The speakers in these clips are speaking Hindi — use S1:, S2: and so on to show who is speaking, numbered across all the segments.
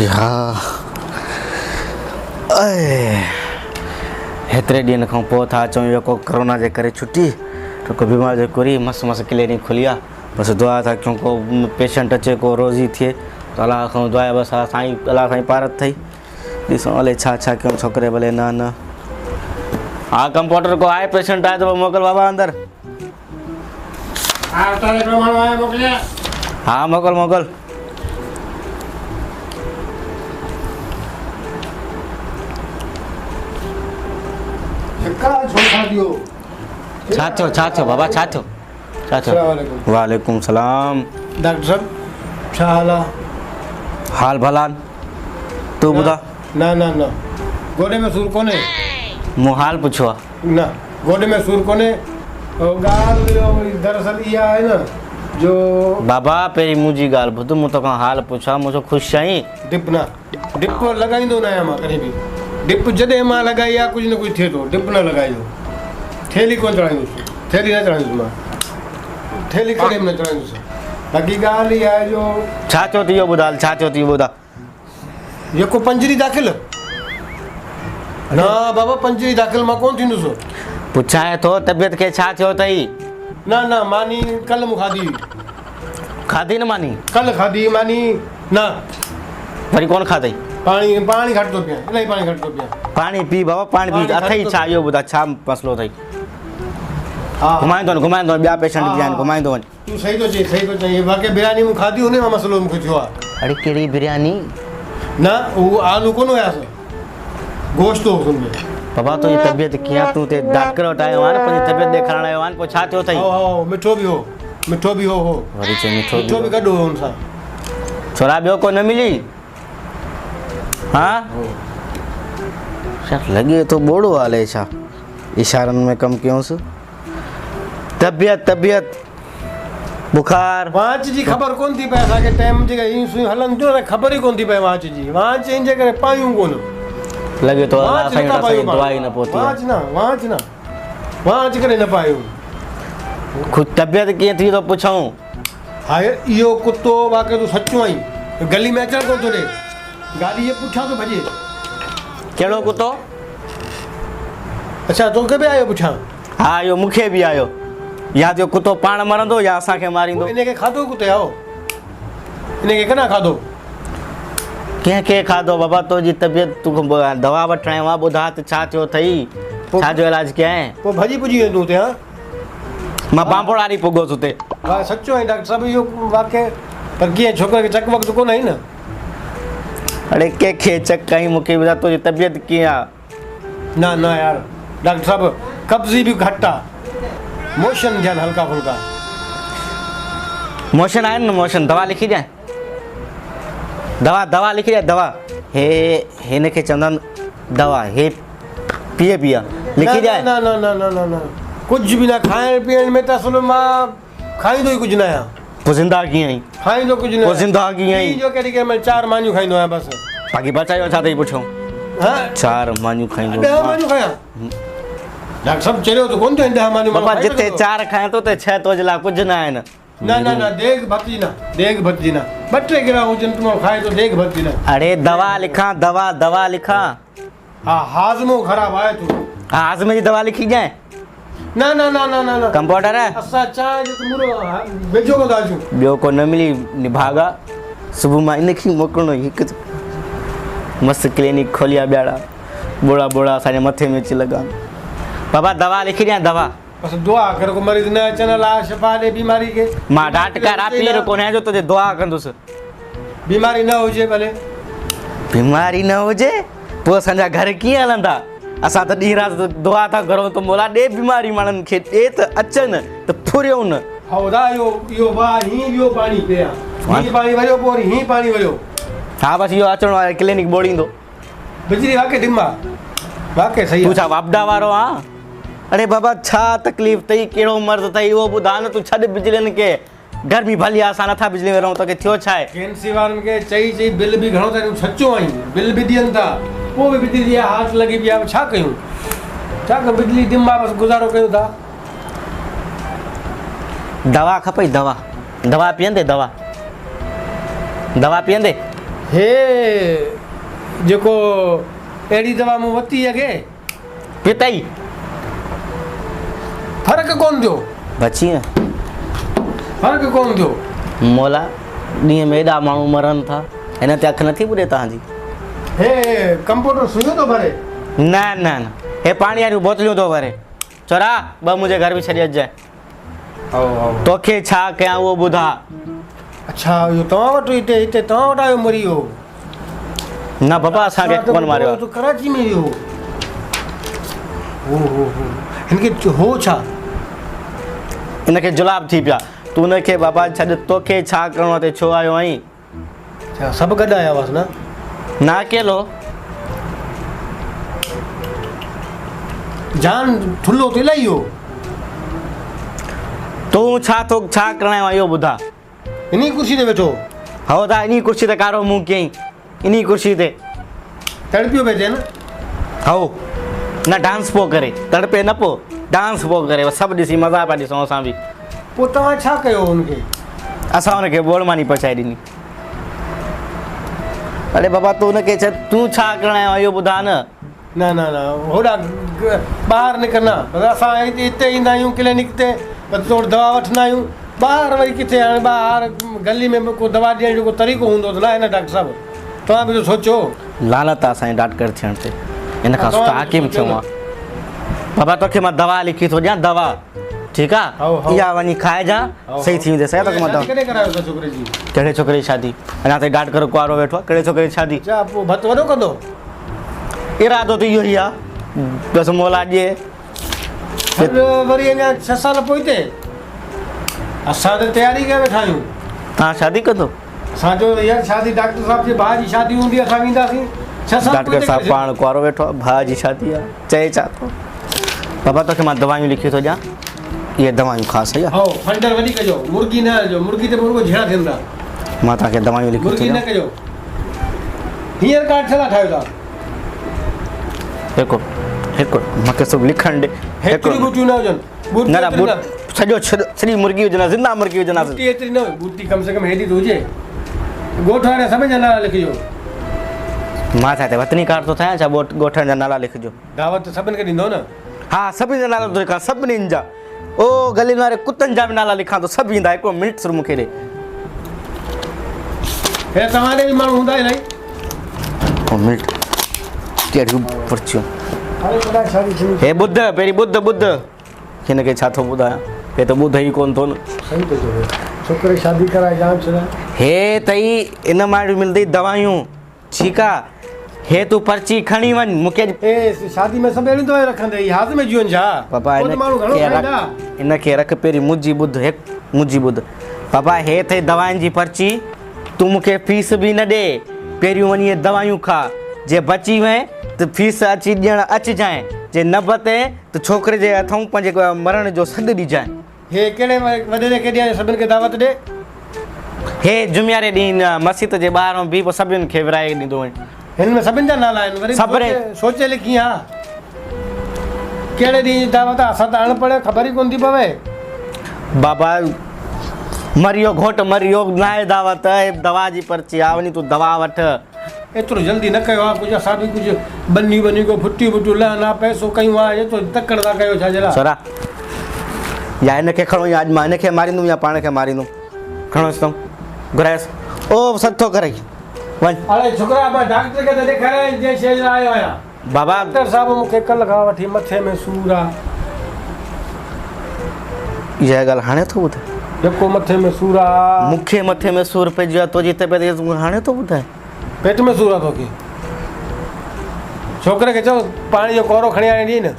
S1: हाँ हेतिरे ॾींहंनि खां पोइ था अचूं इहो को कोरोना जे करे छुटी तो को बीमार जो करी मस्त मस्त क्लिनिक खुली आहे बसि दुआ था कयूं को पेशेंट अचे को रोज़ी थिए तो अलाह खां दुआ बसि साईं अलाह साईं पारत थई ॾिसूं हले छा छा कयूं छोकिरे भले न हाँ कंपाउंडर को आए पेशेंट आए तो मोकल बाबा अंदर हाँ मोकल मोकल छा थियो बाबा छा थियो वालेकुम सलाम
S2: डॉक्टर साहब छा हाल आहे
S1: हाल भला तू ॿुधा
S2: न गोॾे में सूर कोन्हे
S1: मूं हाल पुछो आहे
S2: न गोॾे में सूर कोन्हे ॻाल्हि दरअसल इहा आहे न जो
S1: बाबा पहिरीं मुंहिंजी ॻाल्हि ॿुध मूं तोखां हाल पुछा मुंहिंजो ख़ुशि आहीं
S2: डिप लॻाईंदो न आहियां मां कॾहिं बि डिप जॾहिं मां लॻाई आहे कुझु न कुझु थिए थो डिप न लॻाइजो थैली कोन चढ़ाईंदुसि थैली न चढ़ाईंदुसि मां थैली कॾहिं बि न चढ़ाईंदुसि बाक़ी ॻाल्हि इहा आहे जो
S1: छा थियो थी इहो ॿुधा छा थियो थी ॿुधा
S2: जेको पंजरी दाख़िल न बाबा पंजरी दाख़िल मां कोन थींदुसि
S1: पुछाए थो तबियत खे छा थियो अथई
S2: न मानी कल्ह मूं
S1: खाधी न मानी
S2: कल्ह खाधी मानी न
S1: वरी कोन खाधई
S2: पाणी घटि थो पिया इलाही पाणी घटि थो पिया
S1: पाणी पी बाबा पाणी पी अथई छा इहो ॿुधा छा मसलो अथई
S2: हा
S1: घुमाईंदो ॿिया पेशेंट बि आहिनि घुमाईंदो वञ
S2: तूं सही थो चई बाक़ी बिरयानी मूं खाधी हुन मां मसलो मूंखे थियो आहे
S1: अड़े कहिड़ी बिरयानी
S2: न उहो आलू कोन हुयासीं गोश्त हो हुनमें
S1: बाबा तुंहिंजी तबियत कीअं तूं ते डॉक्टर वटि आयो आहे न पंहिंजी तबियत ॾेखारण आयो आहे पोइ छा थियो अथई
S2: मिठो बि हो
S1: वरी चई
S2: मिठो बि गॾु हो हुन सां
S1: छोरा ॿियो को न मिली हाँ छा लॻे थो ॿोड़ो हाले छा इशारनि में कमु कयूंसि तबियत बुखार
S2: वांच जी ख़बर कोन थी पए असांखे टाइम जे करे सुई हलनि थियूं न ख़बर ई कोन थी पए वांच जी वांच इन जे करे पायूं कोन
S1: लॻे थो दवाई न पहुती
S2: वांच करे न पायूं
S1: ख़ुदि तबियत कीअं थी थो पुछूं
S2: हा इहो कुतो वाक़ई तूं सचो आहीं गली में अचण कोन थो ॾे गाॾी जे पुठियां थो भॼे
S1: कहिड़ो कुतो
S2: अच्छा तोखे बि आयो पुठियां
S1: हा इहो मूंखे बि आयो या जो कुतो पाण मरंदो या असांखे मारींदो
S2: इनखे खाधो कुते आओ इनखे कॾहिं खाधो
S1: कंहिंखे खाधो बाबा तुंहिंजी तबियत तूं दवा वठण आयो आहे ॿुधा त छा थियो अथई छा जो इलाज कयईं
S2: पोइ भॼी पुॼी वेंदो हुते हा
S1: मां बांबोड़ारी पुॻोसि हुते
S2: हा सचो आहे डॉक्टर साहिबु इहो वाक़ई पर कीअं छोकिरे खे चक वक़्तु कोन आई न
S1: अड़े कंहिंखे चक कई मूंखे ॿुधा तुंहिंजी तबियत कीअं आहे
S2: न यार डॉक्टर साहिबु कब्ज़ी बि घटि आहे मोशन थियनि हल्का फुल्का
S1: मोशन आहिनि न मोशन दवा लिखी ॾियां दवा लिखी ॾियां दवा हिनखे चवंदा आहिनि दवा हे पीए लिखी ॾियां
S2: न कुझु बि न खाइण पीअण में त असुल मां खाईंदो ई कुझु न आहियां
S1: पोइ ज़िंदा कीअं आई
S2: खाईंदो कुझु न
S1: ज़िंदा कीअं आई
S2: जो कॾहिं कॾहिं 4 मानियूं खाईंदो आहियां बसि
S1: बाक़ी बचायो छा अथई पुछो
S2: हा
S1: 4 मानियूं खाईंदो
S2: 10 मानियूं खायां डॉक्टर साहिबु चरियो त कोन थियो 10 मानियूं
S1: बाबा जिते 4 खायां थो त 6 तुंहिंजे लाइ कुझु न आहे
S2: न देग भतिजी न 2-3 गिरा हुजनि तूं खाए तो देग भतिजी न
S1: अरे दवा लिखां
S2: हा हाज़मो ख़राबु आहे तूं
S1: हाज़मे जी दवा लिखी ॾियां
S2: न
S1: कंपाउंडर
S2: असां चांहि जो मुरो वेझो को दाजू
S1: ॿियो को न मिली निभागा सुबुह मां इनखे मोकिलणो हिकु मस्तु क्लिनिक खोली आहे ॿियाड़ा बोड़ा असांजे मथे में अची लॻा बाबा दवा लिखी ॾियां दवा
S2: बसि दुआ कर को मरीज़ न अचनि अलाह शिफ़ा ॾे बीमारी खे
S1: मां डाटका पीर कोन आहियां जो तुंहिंजे दुआ कंदुसि
S2: बीमारी न हुजे भले
S1: बीमारी न हुजे पोइ असांजा घर कीअं हलंदा असां त ॾींहुं राति दुआ था करूं त मोला ॾे बीमारी माण्हुनि खे ॾे त अचनि त फुरियो न
S2: हौदा इहो वाह इहो पाणी पिया पाणी वरियो पोइ वरी पाणी वरियो
S1: हा बसि इहो अचणो आहे क्लिनिक ॿोड़ींदो
S2: बिजली वाक़ई डिमा वाक़ई सही
S1: तूं छा वापडा वारो आहे अरे बाबा छा तकलीफ़ अथई कहिड़ो मर्ज़ अथई उहो ॿुधा न तूं छॾ बिजलियुनि खे गर्मी भली आहे असां नथा बिजली में रहूं तोखे थियो छा आहे
S2: कैंसी वारनि खे चई बिल बि घणो अथई सचो आहीं बिल बि ॾियनि था पोइ बि बिजली जी हाथ लॻी पई आहे छा कयूं छा कयूं बिजली डिमा बसि गुज़ारो कयूं था
S1: दवा खपई दवा पीअंदे दवा पीअंदे
S2: हे जेको अहिड़ी दवा मूं वरिती अॻे
S1: पिताई
S2: फ़र्क़ु कोन थियो
S1: बची न
S2: फ़र्क़ु कोन थियो
S1: मोला ॾींहं में एॾा माण्हू मरनि था हिन ते अखि नथी ॿुधे तव्हांजी
S2: हे कंप्यूटर सुञो थो भरे
S1: न न न हे पाणी वारियूं बोतलियूं थो भरे चोरा ॿ मुंहिंजे घर बि छॾे अचिजांइ तोखे छा कयां उहो ॿुधा
S2: अच्छा इहो तव्हां वटि हिते तव्हां वटि आयो मरी वियो
S1: न बाबा असांखे कोन मारियो
S2: तूं कराची में वियो हो हिनखे हो छा
S1: हिनखे जुलाब थी पिया तूं हुनखे बाबा छॾ तोखे छा करिणो आहे छो आयो आहीं
S2: अच्छा सभु गॾु आया हुआसीं न
S1: न अकेलो
S2: जान थुल्लो त इलाही हो
S1: तूं छा थो छा करिणो आहे इहो ॿुधा
S2: इन कुर्सी ते वेठो
S1: हो त इन कुर्सी ते कारो मुंहुं कयईं इन कुर्सी ते
S2: तड़पियो पियो थिए न
S1: हो न डांस पियो करे तड़पे न पियो डांस पियो करे सभु ॾिसी मज़ा पिया ॾिसूं असां बि
S2: पोइ तव्हां छा कयो हुनखे
S1: असां हुनखे बोड़मानी पहुचाए ॾिनी अरे बाबा तूं हुनखे तूं छा करिणो आहे इहो ॿुधा न
S2: न न न होॾा ॿाहिरि निकिरंदा बसि असां हिते ईंदा आहियूं क्लिनिक ते बसि थोरी दवा वठंदा आहियूं ॿाहिरि वरी किथे हाणे ॿाहिरि गली में को दवा ॾियण जो को तरीक़ो हूंदो त न आहे न डॉक्टर साहिबु तव्हां बि त सोचो
S1: लानत आहे असांजे डॉक्टर थियण ते हिन खां सुठो हाकिम थियो आहे बाबा तोखे मां दवा लिखी थो ॾियां दवा ठीकु आहे इहा वञी खाइजांइ सही थी वेंदे सही तोखे मां दवा
S2: कॾहिं करायो था छोकिरे जी
S1: कहिड़े छोकिरे जी शादी अञा ताईं डॉक्टर कुआरो वेठो आहे कहिड़े छोकिरे जी शादी
S2: अच्छा पोइ भत वॾो कंदो
S1: इरादो त इहो ई आहे बसि मोला ॾिए
S2: वरी अञा 6 साल पोइते असां त तयारी कए वेठा आहियूं
S1: तव्हां शादी कंदो
S2: असांजो यार शादी डॉक्टर साहिब जे भाउ जी शादी हूंदी असां वेंदासीं 6 साल
S1: डॉक्टर साहिबु पाण कुआरो वेठो आहे भाउ जी शादी आहे चए छा थो बाबा तोखे मां दवायूं लिखी थो ॾियां इहे दवायूं ख़ासि सही आहे
S2: हो फंडर वरी कजो मुर्गी न हलजो मुर्गी ते मुर्गो झेड़ा थींदा
S1: मां तव्हांखे दवायूं लिखी थो
S2: मुर्गी न
S1: ॾियां
S2: कजो हींअर कार्ड छा ठाहियो था
S1: हिकु हिकु मूंखे सभु लिखण ॾे
S2: हेतिरी बूटियूं न हुजनि
S1: न न सॼी मुर्गी हुजनि ज़िंदा मुर्गी हुजनि
S2: बूटी एतिरी न हुई बूटी कम से कम हेॾी त हुजे ॻोठ वारे सभई जा नाला लिखिजो
S1: मां छा त वतनी कार्ड थो ठाहियां छा ॻोठनि जा नाला लिखिजो
S2: दावत सभिनि खे ॾींदो न
S1: हा सभिनी जा नाला थो लिखां सभिनीनि जा ओ गलीनि वारे कुतनि जा बि नाला लिखां थो सभु ईंदा हिकिड़ो मिंट सिर्फ़ु मूंखे ॾे
S2: हे तव्हां ॾे बि माण्हू हूंदा इलाही
S1: हिकिड़ो मिंट कहिड़ियूं पर्चियूं हे ॿुध पहिरीं ॿुध हिनखे छा थो ॿुधायां हे त ॿुध ई कोन थो न
S2: सही थो चवे छोकिरे शादी कराए जाम छॾा
S1: हे तई इन मां मिलंदी दवायूं ठीकु आहे हे तूं पर्ची खणी वञ मूंखे
S2: ए शादी में सभु अहिड़ियूं दवायूं रखंदे हाज़ में जीवन छा
S1: बाबा हिनखे रख पहिरीं मुंहिंजी ॿुध हिकु मुंहिंजी ॿुध बाबा हे अथई दवाउनि जी पर्ची तूं मूंखे फीस बि न ॾे पहिरियों वञी दवायूं खा जे बची वए त फीस अची ॾियणु अचिजांइ जे न बते त छोकिरे जे हथऊं पंहिंजे मरण जो सॾु ॾिजांइ
S2: हे कहिड़े वॾे केॾे सभिनि खे दावत ॾे
S1: हे जुमियारे ॾींहुं मस्जिद जे ॿाहिरां बि पोइ सभिनि खे विराए ॾींदो वञ
S2: हिन में सभिनि जा नाला आहिनि वरी सोचे लिखी हा कहिड़े ॾींहं जी दावत आहे असां त अनपढ़ ख़बर ई कोन थी पवे
S1: बाबा मरियो घोट मरियो न आहे दावत दवा जी पर्ची आहे वञी तूं दवा वठ
S2: एतिरो जल्दी न कयो आहे कुझु असां बि कुझु बनी बनी को फुटियूं वुटियूं लहनि पैसो कयूं आहे एतिरो तकड़ था कयो छा जे लाइ
S1: सरा या हिनखे खणो या अॼु मां हिनखे मारींदुमि या पाण खे मारींदुमि खणोसि तऊं घुराइसि ओ सथो करे वञ
S2: अरे छोकिरा मां डॉक्टर खे त ॾेखारियां जंहिं शइ लाइ आयो आहियां
S1: बाबा
S2: डॉक्टर साहिबु मूंखे कल्ह खां वठी मथे में सूरु आहे
S1: इहा ॻाल्हि हाणे थो ॿुधाए
S2: जेको मथे में सूरु आहे
S1: मूंखे मथे में सूरु पइजी आहे तुंहिंजी तबियत तूं हाणे थो ॿुधाए
S2: पेट में सूरु आहे तोखे छोकिरे खे चओ पाणी जो कोरो खणी आणे ॾी न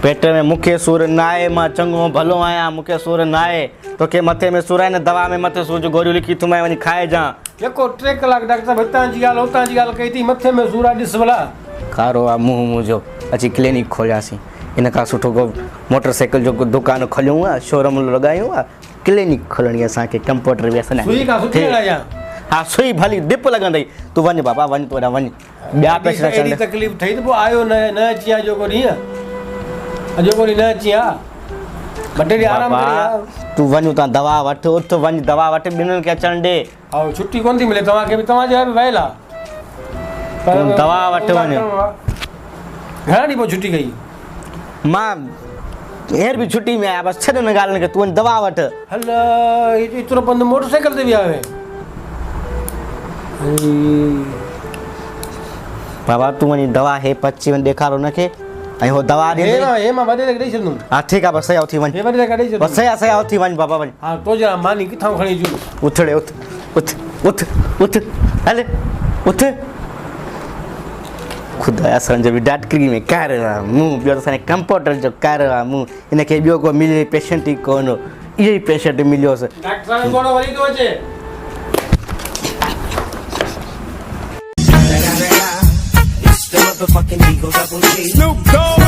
S1: पेट में मूंखे सूरु न आहे मां चङो भलो आहियां मूंखे सूरु न आहे तोखे मथे में सूरु आहे न दवा में मथे सूर जो गोरियूं लिखी तूं वञी खाइजांइ
S2: जेको 3 कलाक डॉक्टर साहिबु हितां जी ॻाल्हि हुतां जी ॻाल्हि कई थी मथे में सूरु आहे ॾिस भला
S1: खारो आहे मुंहुं मुंहिंजो अची क्लिनिक खोलियासीं इन खां सुठो को मोटरसाइकिल जो दुकानु खोलियूं आहे शोरूम लॻायूं आहे क्लिनिक खोलणी असांखे कंप्यूटर बि असां हा सुई भली डिप लॻंदई तूं वञ बाबा वञ तूं हेॾा वञ ॿिया पैसा
S2: अहिड़ी तकलीफ़ ठही त पोइ आयो न अची आहे जेको ॾींहुं जेको ॾींहुं न अची आहे ॿ टे ॾींहं आराम
S1: बाबा
S2: करी
S1: तूं वञ उतां दवा वठि उथ वञ दवा वठि ॿिन्हिनि खे अचणु ॾे
S2: ऐं छुट्टी कोन थी मिले तव्हांखे बि तव्हांजे बि वयल आहे
S1: तूं दवा वठि वञ।
S2: घणा ॾींहं पोइ छुट्टी कई
S1: मां हींअर बि छुट्टी में आहियां बसि छॾ हिन ॻाल्हियुनि खे तूं वञ दवा वठि
S2: हल एतिरो पंधु मोटरसाइकिल ते विया हुए
S1: बाबा तूं वञी दवा हे पची वञी ॾेखारो हुनखे ऐं हो दवा ॾे
S2: हे मां वॾे खे ॾेई छॾंदुमि
S1: हा ठीकु आहे बसि सही उथी वञ
S2: हे वॾे खे ॾेई छॾंदुमि
S1: बसि सही उथी वञ बाबा वञ
S2: हा तो जरा मानी किथां खणी अचूं
S1: उथ ॾे उथ उथ उथ उथ हले उथ ख़ुदा असांजो बि डॉक्टरी में कार आहे मूं ॿियो त असांजे कंपाउंडर जो कार आहे मूं हिनखे ॿियो को मिले पेशेंट ई कोन हो इहो ई पेशेंट मिलियोसि
S2: डॉक्टर साहब कोन वरी थो अचे
S3: It's the motherfucking Eagle Double G. Snoop Dogg.